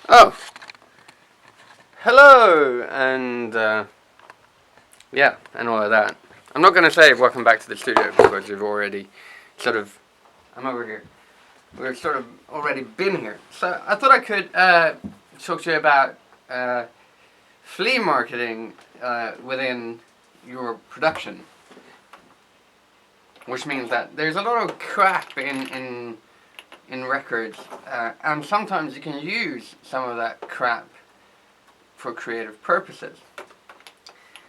Oh, hello, and yeah, and all of that. I'm not going to say welcome back to the studio because you've already sort of, I'm over here. We've sort of already been here. So I thought I could talk to you about flea marketing within your production. Which means that there's a lot of crap in records, and sometimes you can use some of that crap for creative purposes.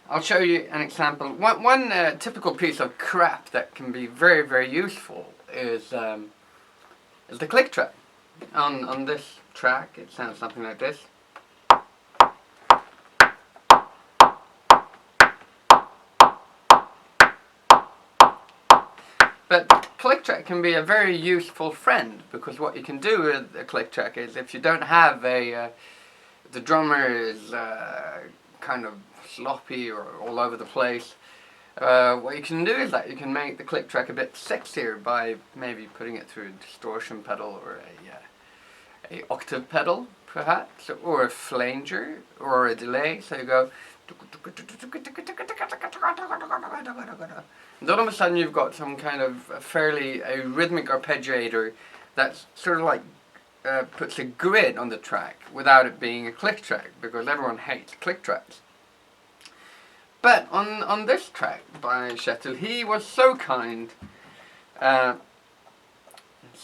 I'll show you an example. One typical piece of crap that can be very, very useful is the click track. On this track, it sounds something like this. But click track can be a very useful friend, because what you can do with a click track is, if you don't have the drummer is kind of sloppy or all over the place, what you can do is that you can make the click track a bit sexier by maybe putting it through a distortion pedal or a octave pedal perhaps, or a flanger or a delay. So you go, and all of a sudden you've got some kind of fairly a rhythmic arpeggiator that's sort of like puts a grid on the track without it being a click track, because everyone hates click tracks. But on this track by Kjetil, he was so kind so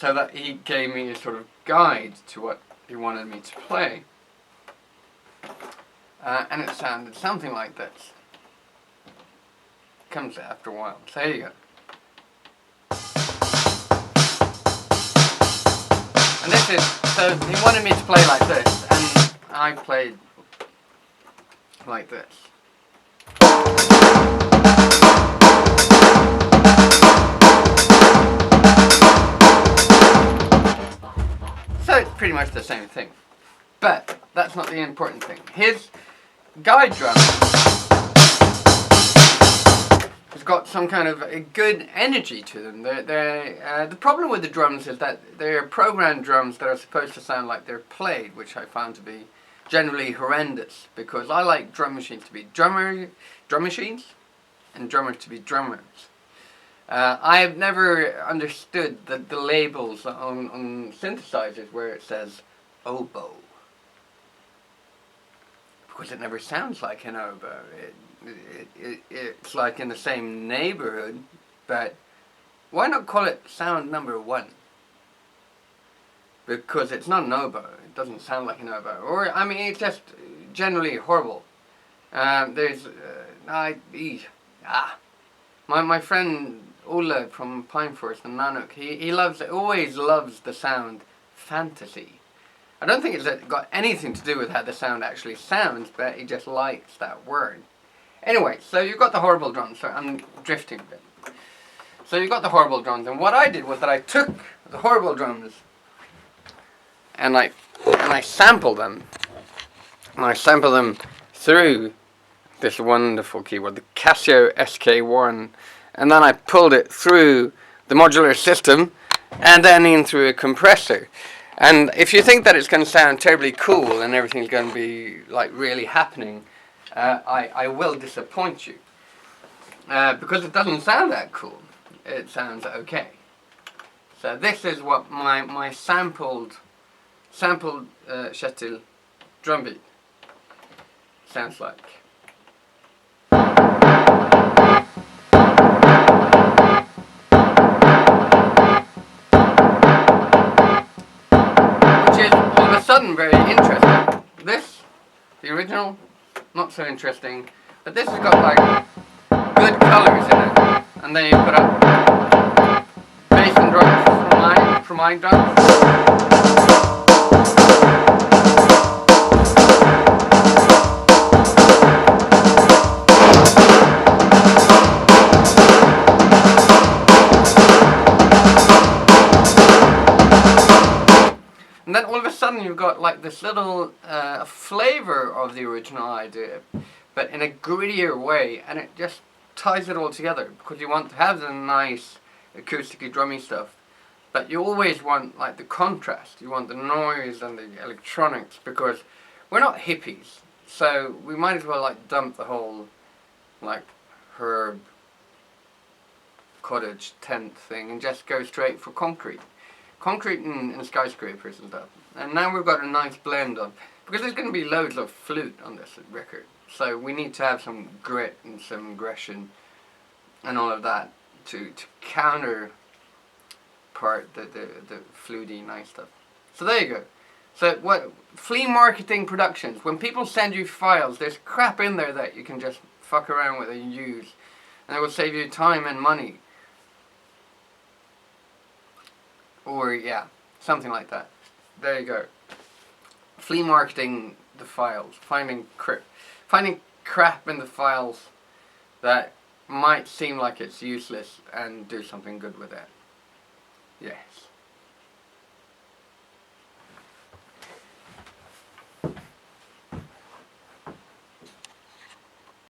that he gave me a sort of guide to what he wanted me to play. And it sounded something like this. Comes after a while. So here you go. And this is, so he wanted me to play like this, and I played like this. So it's pretty much the same thing. But that's not the important thing. His guide drum has got some kind of a good energy to them. The problem with the drums is that they're programmed drums that are supposed to sound like they're played, which I found to be generally horrendous, because I like drum machines to be drum machines and drummers to be drummers. I have never understood the labels on synthesizers where it says oboe, because it never sounds like an oboe. It's like in the same neighborhood, but why not call it sound number one? Because it's not an oboe. It doesn't sound like an oboe. Or, I mean, it's just generally horrible. My friend Ola from Pine Forest and Nanook, he always loves the sound fantasy. I don't think it's got anything to do with how the sound actually sounds, but he just likes that word. Anyway, so you've got the horrible drums. So I'm drifting a bit. So you've got the horrible drums, and what I did was that I took the horrible drums and I sampled them. And I sampled them through this wonderful keyboard, the Casio SK1, and then I pulled it through the modular system and then in through a compressor. And if you think that it's going to sound terribly cool and everything's going to be like really happening, I will disappoint you, because it doesn't sound that cool. It sounds okay. So this is what my sampled Kjetil drum beat sounds like. Which is all of a sudden very interesting. This, the original, not so interesting, but this has got like good colours in it. And then you put up bass and drums from my drums. And then all of a sudden you've got like this little flavour of the original idea, but in a grittier way, and it just ties it all together, because you want to have the nice acoustically drummy stuff, But you always want like the contrast. You want the noise and the electronics, because we're not hippies. So we might as well like dump the whole like herb cottage tent thing and just go straight for concrete. Concrete and skyscrapers and stuff. And now we've got a nice blend of, because there's going to be loads of flute on this record. So we need to have some grit and some aggression and all of that to counter part the fluty nice stuff. So there you go. So what Fleamarketing Productions, when people send you files, there's crap in there that you can just fuck around with and use, and it will save you time and money. Or yeah, something like that. There you go. Fleamarketing the files, finding crap in the files that might seem like it's useless and do something good with it. Yes.